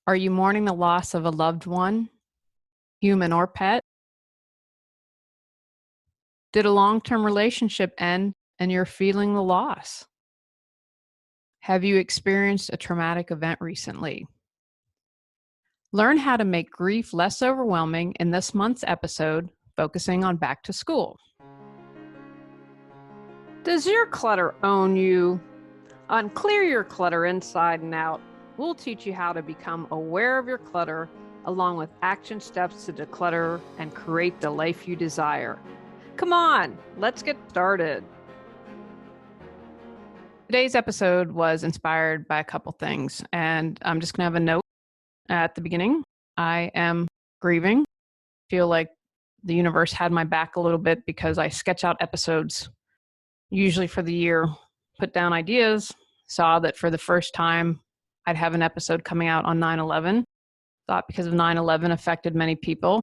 Are you mourning the loss of a loved one, human or pet? Did a long-term relationship end and you're feeling the loss? Have you experienced a traumatic event recently? Learn how to make grief less overwhelming in this month's episode, focusing on back to school. Does your clutter own you? On Clear Your Clutter Inside and Out, we'll teach you how to become aware of your clutter, along with action steps to declutter and create the life you desire. Come on, let's get started. Today's episode was inspired by a couple things, and I'm just going to have a note at the beginning. I am grieving. Feel like the universe had my back a little bit because I sketch out episodes, usually for the year, put down ideas, saw that for the first time I'd have an episode coming out on 9/11. Thought because of 9/11 affected many people.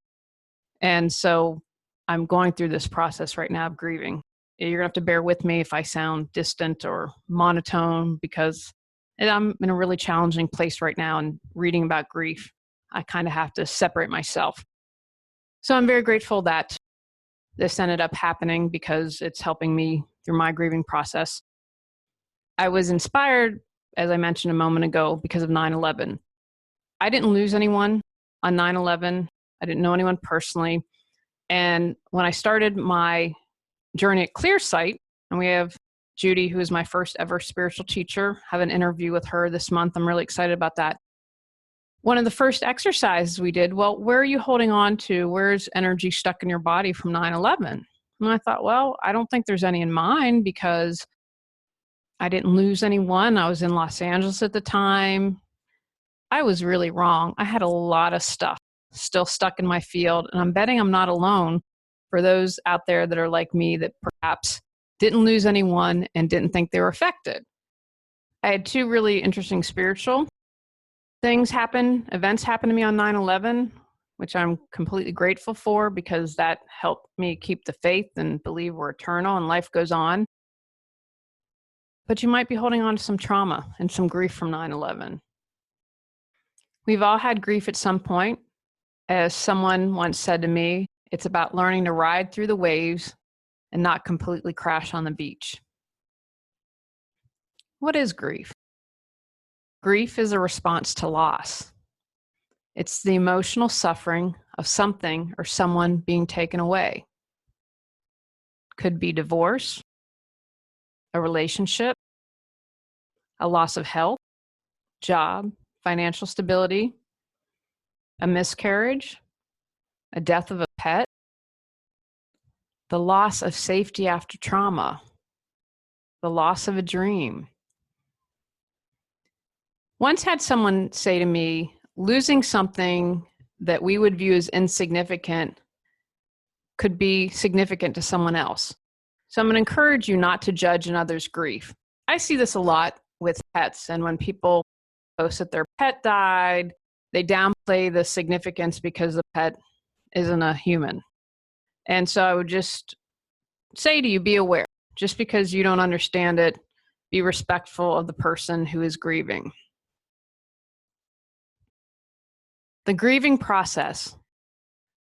And so I'm going through this process right now of grieving. You're going to have to bear with me if I sound distant or monotone because I'm in a really challenging place right now, and reading about grief, I kind of have to separate myself. So I'm very grateful that this ended up happening because it's helping me through my grieving process. I was inspired, as I mentioned a moment ago, because of 9/11. I didn't lose anyone on 9/11. I didn't know anyone personally. And when I started my journey at Clearsight, and we have Judy, who is my first ever spiritual teacher, have an interview with her this month. I'm really excited about that. One of the first exercises we did, well, where are you holding on to? Where's energy stuck in your body from 9/11? And I thought, well, I don't think there's any in mine because I didn't lose anyone. I was in Los Angeles at the time. I was really wrong. I had a lot of stuff still stuck in my field, and I'm betting I'm not alone for those out there that are like me that perhaps didn't lose anyone and didn't think they were affected. I had two really interesting spiritual events happen to me on 9/11, which I'm completely grateful for because that helped me keep the faith and believe we're eternal and life goes on. But you might be holding on to some trauma and some grief from 9/11. We've all had grief at some point. As someone once said to me, it's about learning to ride through the waves and not completely crash on the beach. What is grief? Grief is a response to loss. It's the emotional suffering of something or someone being taken away. Could be divorce, a relationship, a loss of health, job, financial stability, a miscarriage, a death of a pet, the loss of safety after trauma, the loss of a dream. Once had someone say to me, losing something that we would view as insignificant could be significant to someone else. So I'm going to encourage you not to judge another's grief. I see this a lot with pets, and when people post that their pet died, they downplay the significance because the pet isn't a human. And so I would just say to you, be aware. Just because you don't understand it, be respectful of the person who is grieving. The grieving process.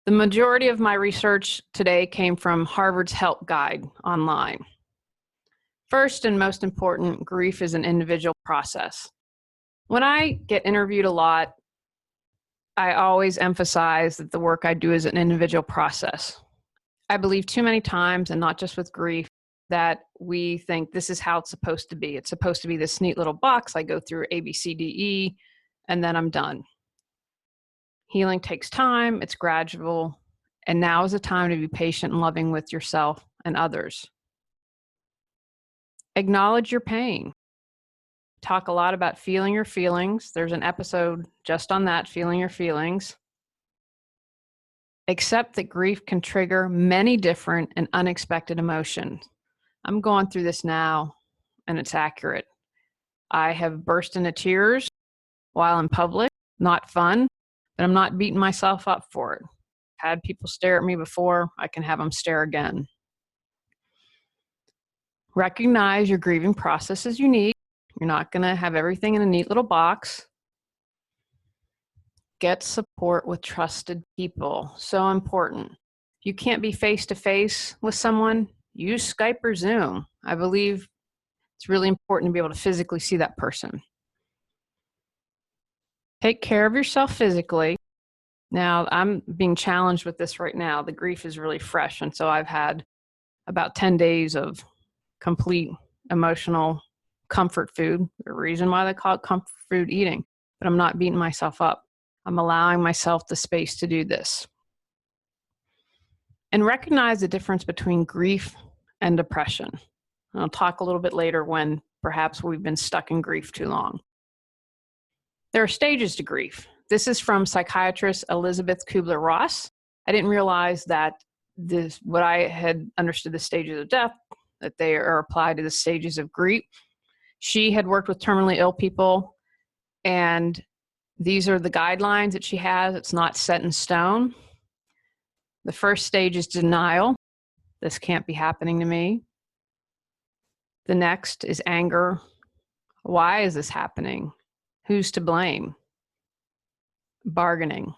The majority of my research today came from Harvard's Help Guide online. First and most important, grief is an individual process. When I get interviewed a lot, I always emphasize that the work I do is an individual process. I believe too many times, and not just with grief, that we think this is how it's supposed to be. It's supposed to be this neat little box. I go through A, B, C, D, E, and then I'm done. Healing takes time. It's gradual. And now is the time to be patient and loving with yourself and others. Acknowledge your pain. Talk a lot about feeling your feelings. There's an episode just on that, feeling your feelings. Accept that grief can trigger many different and unexpected emotions. I'm going through this now, and it's accurate. I have burst into tears while in public. Not fun, but I'm not beating myself up for it. Had people stare at me before, I can have them stare again. Recognize your grieving process is unique. You're not going to have everything in a neat little box. Get support with trusted people. So important. If you can't be face-to-face with someone, use Skype or Zoom. I believe it's really important to be able to physically see that person. Take care of yourself physically. Now, I'm being challenged with this right now. The grief is really fresh, and so I've had about 10 days of complete emotional comfort food, the reason why they call it comfort food eating, but I'm not beating myself up. I'm allowing myself the space to do this. And recognize the difference between grief and depression. And I'll talk a little bit later when perhaps we've been stuck in grief too long. There are stages to grief. This is from psychiatrist Elizabeth Kubler-Ross. I didn't realize that what I had understood the stages of death, that they are applied to the stages of grief. She had worked with terminally ill people, and these are the guidelines that she has. It's not set in stone. The first stage is denial. This can't be happening to me. The next is anger. Why is this happening? Who's to blame? Bargaining.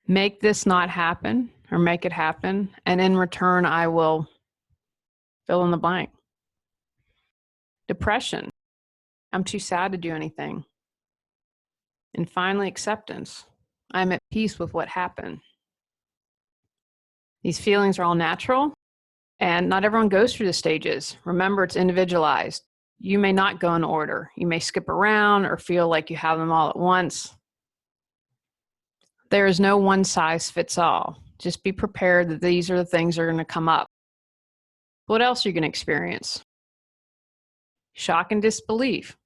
Make this not happen or make it happen, and in return, I will fill in the blank. Depression. I'm too sad to do anything. And finally, acceptance. I'm at peace with what happened. These feelings are all natural, and not everyone goes through the stages. Remember, it's individualized. You may not go in order. You may skip around or feel like you have them all at once. There is no one size fits all. Just be prepared that these are the things that are going to come up. What else are you going to experience? Shock and disbelief.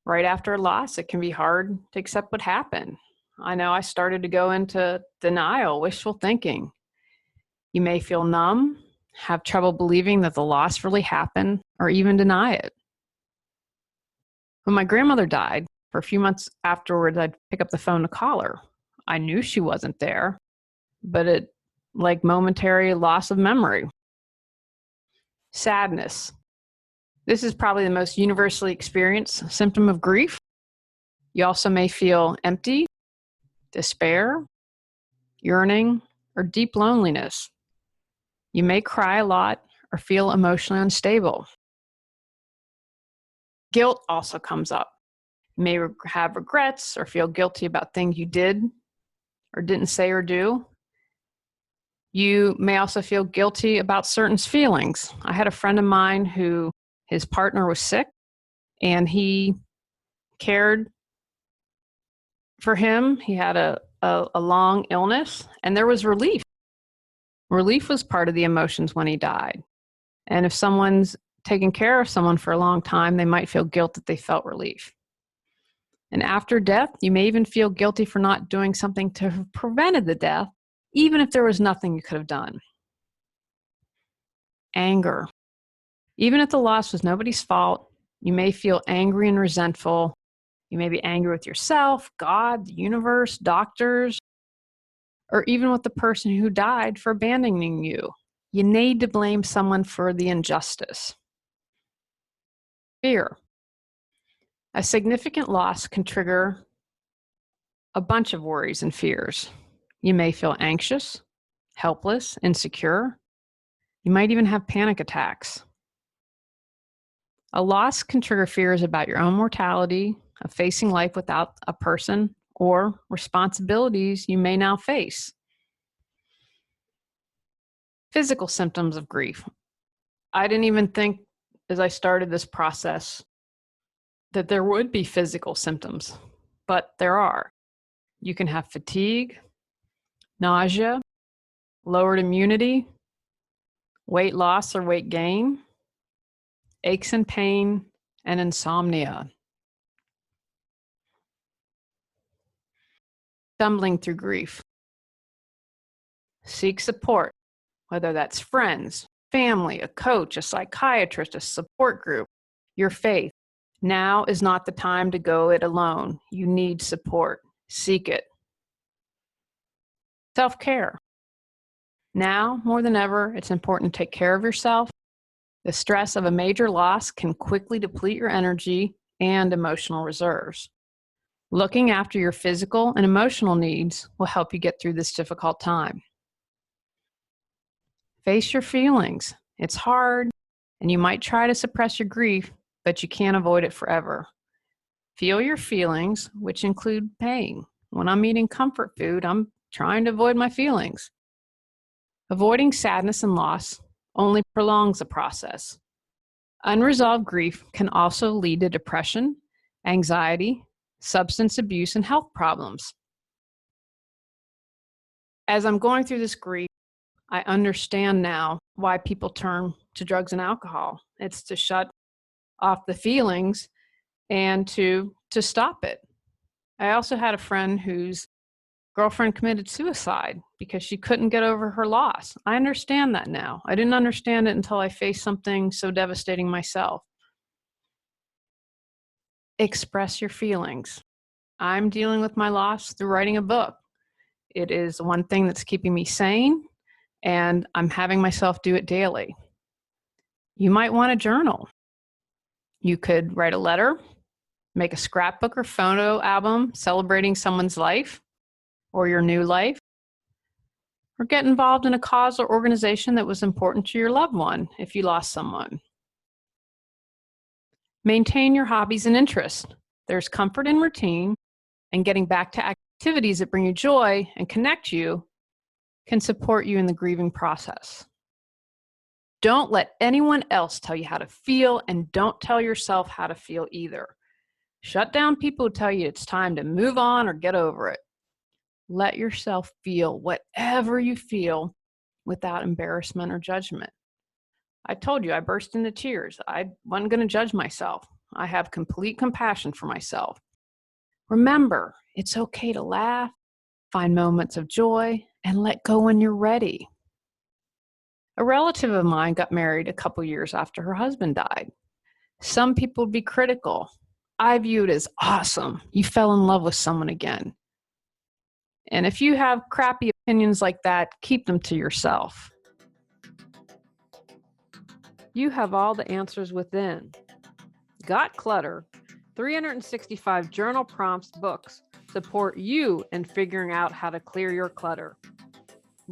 Right after a loss, it can be hard to accept what happened. I know I started to go into denial, wishful thinking. You may feel numb, have trouble believing that the loss really happened, or even deny it. When my grandmother died, for a few months afterwards, I'd pick up the phone to call her. I knew she wasn't there, but it like momentary loss of memory. Sadness. This is probably the most universally experienced symptom of grief. You also may feel empty, despair, yearning, or deep loneliness. You may cry a lot or feel emotionally unstable. Guilt also comes up. You may have regrets or feel guilty about things you did or didn't say or do. You may also feel guilty about certain feelings. I had a friend of mine who his partner was sick, and he cared for him. He had a long illness, and there was relief. Relief was part of the emotions when he died. And if someone's taken care of someone for a long time, they might feel guilt that they felt relief. And after death, you may even feel guilty for not doing something to have prevented the death, even if there was nothing you could have done. Anger. Even if the loss was nobody's fault, you may feel angry and resentful. You may be angry with yourself, God, the universe, doctors, or even with the person who died for abandoning you. You need to blame someone for the injustice. Fear. A significant loss can trigger a bunch of worries and fears. You may feel anxious, helpless, insecure. You might even have panic attacks. A loss can trigger fears about your own mortality, of facing life without a person, or responsibilities you may now face. Physical symptoms of grief. I didn't even think as I started this process that there would be physical symptoms, but there are. You can have fatigue, nausea, lowered immunity, weight loss or weight gain, aches and pain, and insomnia. Stumbling through grief. Seek support, whether that's friends, family, a coach, a psychiatrist, a support group, your faith. Now is not the time to go it alone. You need support. Seek it. Self-care. Now, more than ever, it's important to take care of yourself. The stress of a major loss can quickly deplete your energy and emotional reserves. Looking after your physical and emotional needs will help you get through this difficult time. Face your feelings. It's hard, and you might try to suppress your grief, but you can't avoid it forever. Feel your feelings, which include pain. When I'm eating comfort food, I'm trying to avoid my feelings. Avoiding sadness and loss only prolongs the process. Unresolved grief can also lead to depression, anxiety, substance abuse, and health problems. As I'm going through this grief, I understand now why people turn to drugs and alcohol. It's to shut off the feelings and to stop it. I also had a friend whose girlfriend committed suicide because she couldn't get over her loss. I understand that now. I didn't understand it until I faced something so devastating myself. Express your feelings. I'm dealing with my loss through writing a book. It is one thing that's keeping me sane, and I'm having myself do it daily. You might want to journal. You could write a letter, make a scrapbook or photo album celebrating someone's life or your new life, or get involved in a cause or organization that was important to your loved one if you lost someone. Maintain your hobbies and interests. There's comfort in routine, and getting back to activities that bring you joy and connect you can support you in the grieving process. Don't let anyone else tell you how to feel, and don't tell yourself how to feel either. Shut down people who tell you it's time to move on or get over it. Let yourself feel whatever you feel without embarrassment or judgment. I told you I burst into tears. I wasn't going to judge myself. I have complete compassion for myself. Remember, it's okay to laugh, find moments of joy, and let go when you're ready. A relative of mine got married a couple years after her husband died. Some people would be critical. I view it as awesome. You fell in love with someone again. And if you have crappy opinions like that, keep them to yourself. You have all the answers within. Got Clutter, 365 journal prompts books support you in figuring out how to clear your clutter.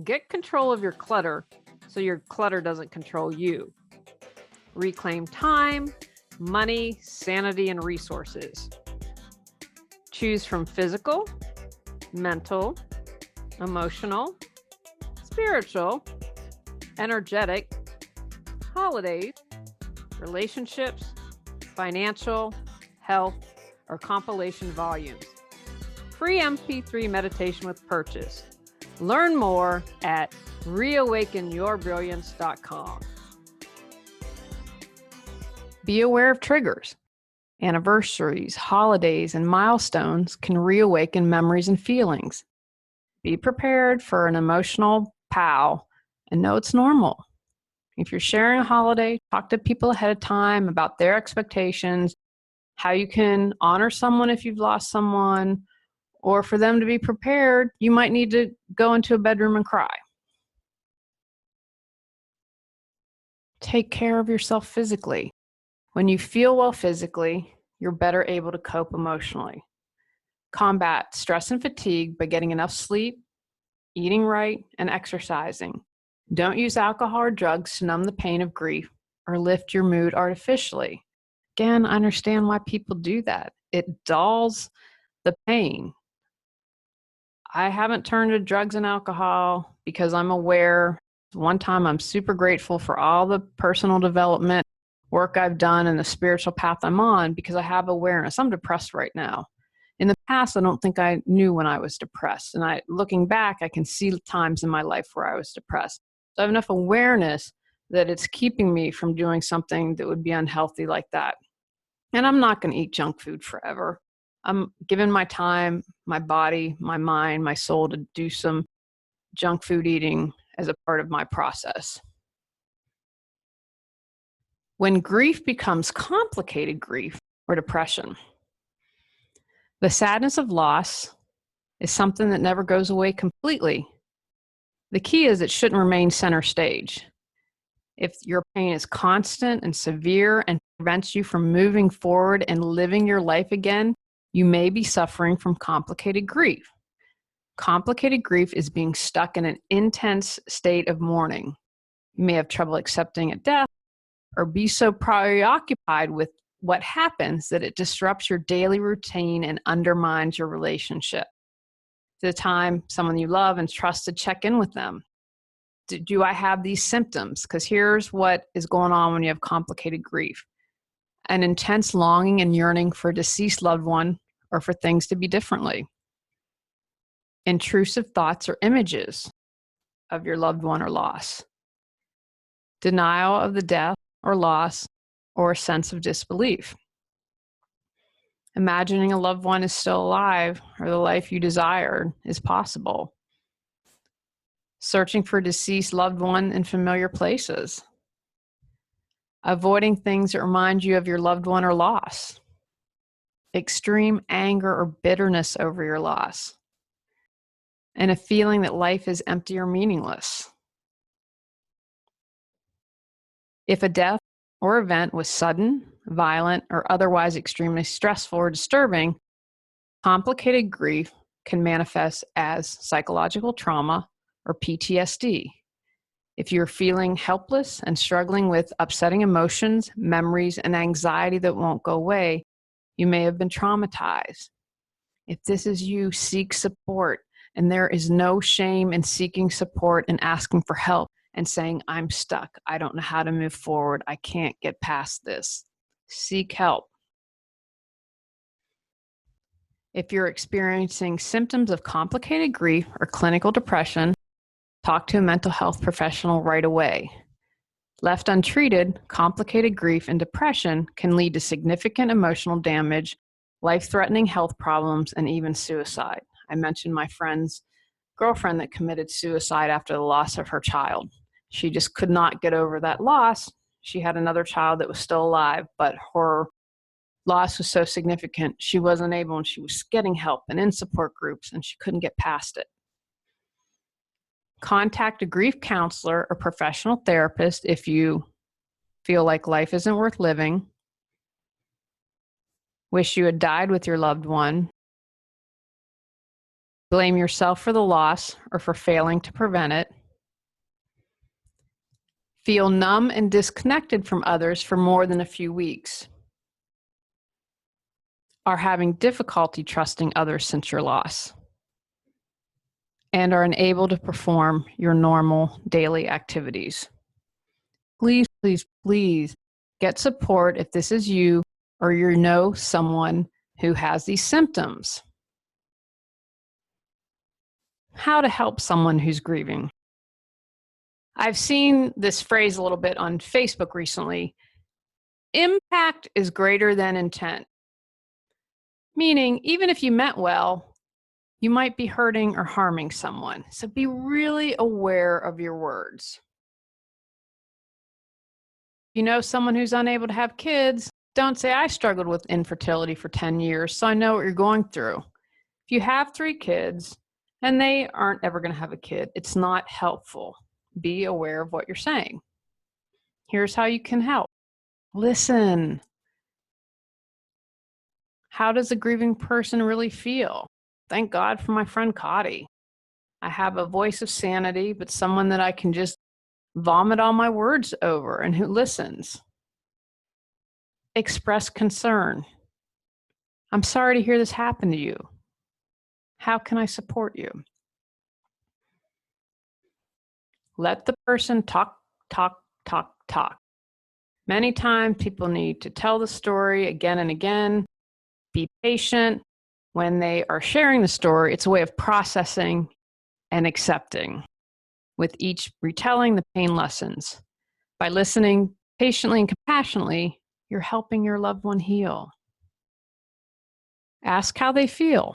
Get control of your clutter so your clutter doesn't control you. Reclaim time, money, sanity, and resources. Choose from physical, mental, emotional, spiritual, energetic, holidays, relationships, financial, health, or compilation volumes. Free MP3 meditation with purchase. Learn more at reawakenyourbrilliance.com. Be aware of triggers. Anniversaries, holidays, and milestones can reawaken memories and feelings. Be prepared for an emotional pow and know it's normal. If you're sharing a holiday, talk to people ahead of time about their expectations, how you can honor someone if you've lost someone, or for them to be prepared, you might need to go into a bedroom and cry. Take care of yourself physically. When you feel well physically, you're better able to cope emotionally. Combat stress and fatigue by getting enough sleep, eating right, and exercising. Don't use alcohol or drugs to numb the pain of grief or lift your mood artificially. Again, I understand why people do that. It dulls the pain. I haven't turned to drugs and alcohol because I'm aware. One time I'm super grateful for all the personal development work I've done and the spiritual path I'm on because I have awareness. I'm depressed right now. In the past, I don't think I knew when I was depressed. And looking back, I can see times in my life where I was depressed. So I have enough awareness that it's keeping me from doing something that would be unhealthy like that. And I'm not going to eat junk food forever. I'm giving my time, my body, my mind, my soul to do some junk food eating as a part of my process. When grief becomes complicated grief or depression, the sadness of loss is something that never goes away completely. The key is it shouldn't remain center stage. If your pain is constant and severe and prevents you from moving forward and living your life again, You may be suffering from complicated grief. Complicated grief is being stuck in an intense state of mourning. You may have trouble accepting a death or be so preoccupied with what happens that it disrupts your daily routine and undermines your relationship. The time someone you love and trust to check in with them. Do I have these symptoms? Because here's what is going on when you have complicated grief. An intense longing and yearning for a deceased loved one or for things to be differently. Intrusive thoughts or images of your loved one or loss. Denial of the death or loss or a sense of disbelief. Imagining a loved one is still alive or the life you desired is possible. Searching for a deceased loved one in familiar places. Avoiding things that remind you of your loved one or loss. Extreme anger or bitterness over your loss. And a feeling that life is empty or meaningless. If a death or event was sudden, violent, or otherwise extremely stressful or disturbing, complicated grief can manifest as psychological trauma or PTSD. If you're feeling helpless and struggling with upsetting emotions, memories, and anxiety that won't go away, you may have been traumatized. If this is you, seek support. And there is no shame in seeking support and asking for help and saying, I'm stuck. I don't know how to move forward. I can't get past this. Seek help. If you're experiencing symptoms of complicated grief or clinical depression, talk to a mental health professional right away. Left untreated, complicated grief and depression can lead to significant emotional damage, life-threatening health problems, and even suicide. I mentioned my friend's girlfriend that committed suicide after the loss of her child. She just could not get over that loss. She had another child that was still alive, but her loss was so significant, she wasn't able, and she was getting help and in support groups, and she couldn't get past it. Contact a grief counselor or professional therapist if you feel like life isn't worth living, wish you had died with your loved one, blame yourself for the loss or for failing to prevent it, feel numb and disconnected from others for more than a few weeks, are having difficulty trusting others since your loss, and are unable to perform your normal daily activities. Please, please, please get support if this is you or you know someone who has these symptoms. How to help someone who's grieving. I've seen this phrase a little bit on Facebook recently. Impact is greater than intent. Meaning, even if you meant well, you might be hurting or harming someone. So be really aware of your words. You know someone who's unable to have kids, don't say, I struggled with infertility for 10 years, so I know what you're going through. If you have 3 kids and they aren't ever going to have a kid, it's not helpful. Be aware of what you're saying. Here's how you can help. Listen. How does a grieving person really feel? Thank God for my friend Cotty. I have a voice of sanity, but someone that I can just vomit all my words over and who listens. Express concern. I'm sorry to hear this happen to you. How can I support you? Let the person talk. Many times people need to tell the story again and again. Be patient. When they are sharing the story, it's a way of processing and accepting. With each retelling, the pain lessens. By listening patiently and compassionately, you're helping your loved one heal. Ask how they feel.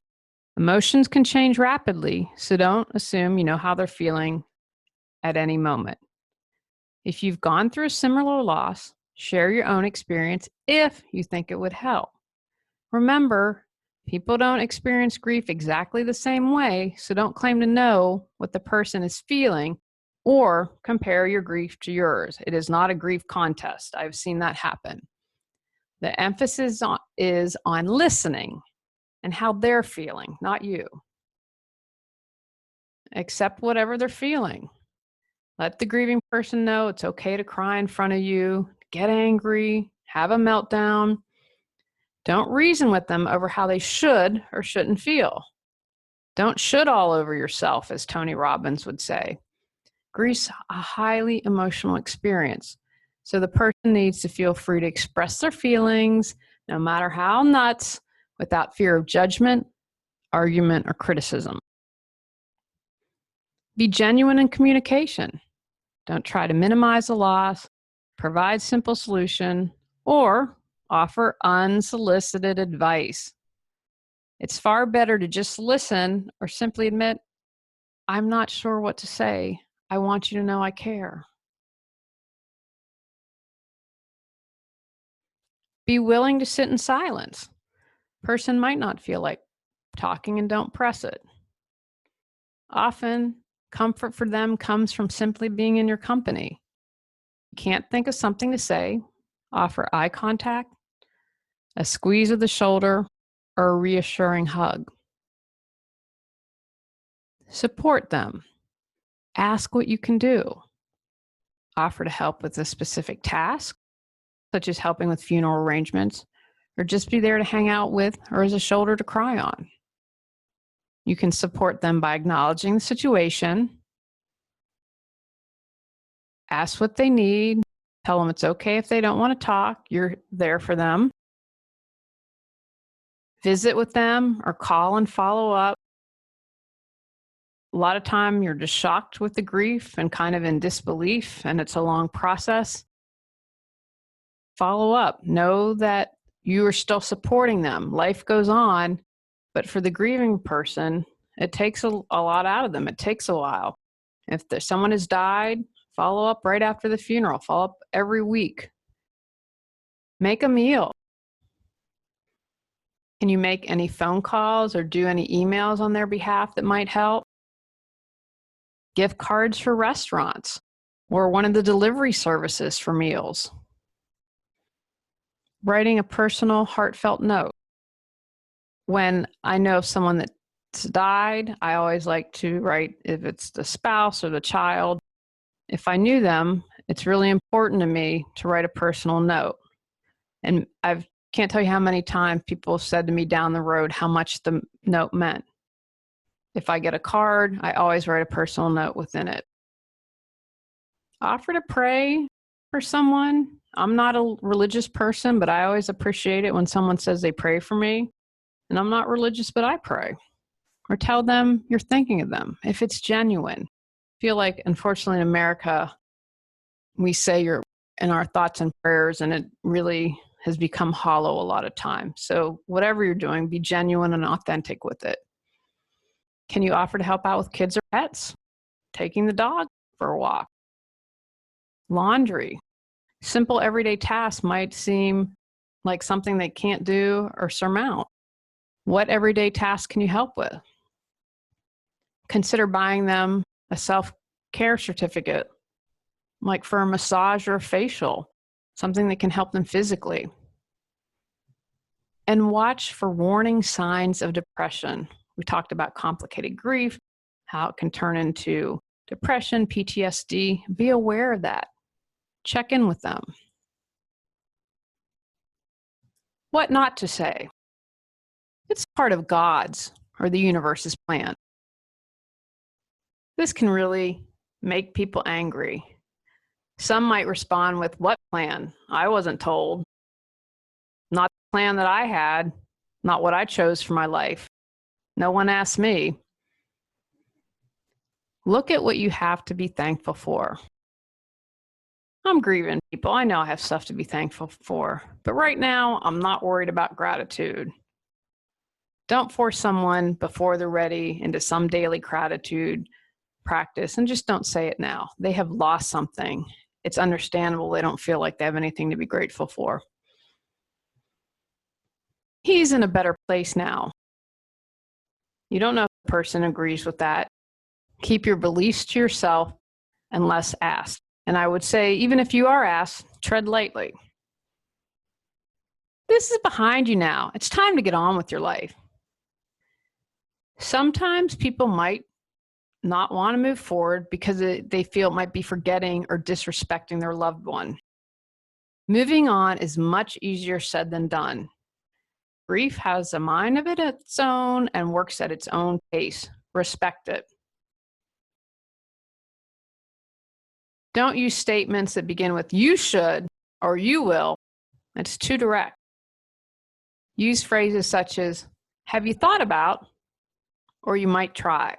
Emotions can change rapidly, so don't assume you know how they're feeling at any moment. If you've gone through a similar loss, share your own experience if you think it would help. Remember, people don't experience grief exactly the same way, so don't claim to know what the person is feeling or compare your grief to yours. It is not a grief contest. I've seen that happen. The emphasis is on listening and how they're feeling, not you. Accept whatever they're feeling. Let the grieving person know it's okay to cry in front of you, get angry, have a meltdown. Don't reason with them over how they should or shouldn't feel. Don't should all over yourself, as Tony Robbins would say. Grief's a highly emotional experience, so the person needs to feel free to express their feelings, no matter how nuts, without fear of judgment, argument, or criticism. Be genuine in communication. Don't try to minimize the loss, provide simple solution, or offer unsolicited advice. It's far better to just listen or simply admit, I'm not sure what to say. I want you to know I care. Be willing to sit in silence. Person might not feel like talking and don't press it. Often, comfort for them comes from simply being in your company. You can't think of something to say, offer eye contact, a squeeze of the shoulder, or a reassuring hug. Support them. Ask what you can do. Offer to help with a specific task, such as helping with funeral arrangements, or just be there to hang out with or as a shoulder to cry on. You can support them by acknowledging the situation, ask what they need, tell them it's okay if they don't want to talk, you're there for them. Visit with them or call and follow up. A lot of time you're just shocked with the grief and kind of in disbelief, and it's a long process. Follow up. Know that you are still supporting them. Life goes on, but for the grieving person, it takes a lot out of them. It takes a while. If someone has died, follow up right after the funeral. Follow up every week. Make a meal. Can you make any phone calls or do any emails on their behalf that might help? Gift cards for restaurants or one of the delivery services for meals. Writing a personal, heartfelt note. When I know someone that's died, I always like to write, if it's the spouse or the child, if I knew them, it's really important to me to write a personal note. And I can't tell you how many times people said to me down the road how much the note meant. If I get a card, I always write a personal note within it. Offer to pray for someone. I'm not a religious person, but I always appreciate it when someone says they pray for me. And I'm not religious, but I pray. Or tell them you're thinking of them, if it's genuine. I feel like, unfortunately, in America, we say you're in our thoughts and prayers, and it really has become hollow a lot of times. So whatever you're doing, be genuine and authentic with it. Can you offer to help out with kids or pets? Taking the dog for a walk. Laundry. Simple everyday tasks might seem like something they can't do or surmount. What everyday task can you help with? Consider buying them a self-care certificate, like for a massage or a facial, something that can help them physically. And watch for warning signs of depression. We talked about complicated grief, how it can turn into depression, PTSD. Be aware of that. Check in with them. What not to say. It's part of God's or the universe's plan. This can really make people angry. Some might respond with, what plan? I wasn't told. Not the plan that I had, not what I chose for my life. No one asked me. Look at what you have to be thankful for. I'm grieving, people. I know I have stuff to be thankful for, but right now I'm not worried about gratitude. Don't force someone before they're ready into some daily gratitude practice, and just don't say it now. They have lost something. It's understandable they don't feel like they have anything to be grateful for. He's in a better place now. You don't know if the person agrees with that. Keep your beliefs to yourself unless asked. And I would say, even if you are asked, tread lightly. This is behind you now. It's time to get on with your life. Sometimes people might not want to move forward because they feel it might be forgetting or disrespecting their loved one. Moving on is much easier said than done. Grief has a mind of its own and works at its own pace. Respect it. Don't use statements that begin with "you should" or "you will." It's too direct. Use phrases such as "have you thought about" or "you might try."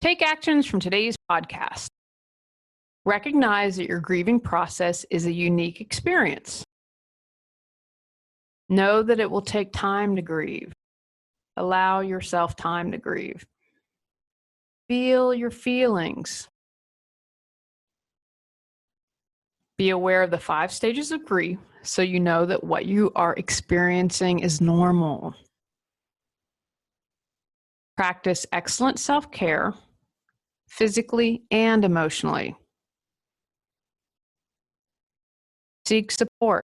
Take actions from today's podcast. Recognize that your grieving process is a unique experience. Know that it will take time to grieve. Allow yourself time to grieve. Feel your feelings. Be aware of the 5 stages of grief so you know that what you are experiencing is normal. Practice excellent self-care, physically and emotionally. Seek support.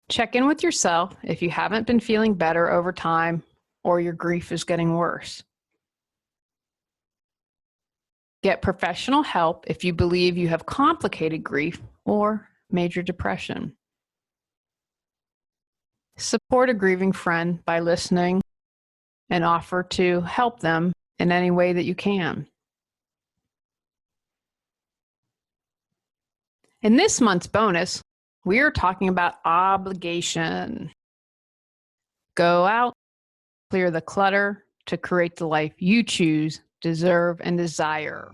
Check in with yourself if you haven't been feeling better over time or your grief is getting worse. Get professional help if you believe you have complicated grief or major depression. Support a grieving friend by listening and offer to help them in any way that you can. In this month's bonus, we are talking about obligation. Go out, clear the clutter to create the life you choose, deserve, and desire.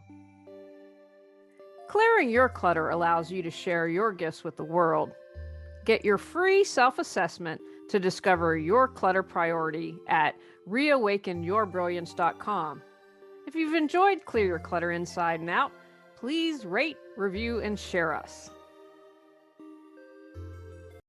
Clearing your clutter allows you to share your gifts with the world. Get your free self-assessment to discover your clutter priority at reawakenyourbrilliance.com. If you've enjoyed Clear Your Clutter Inside and Out, please rate, review, and share us.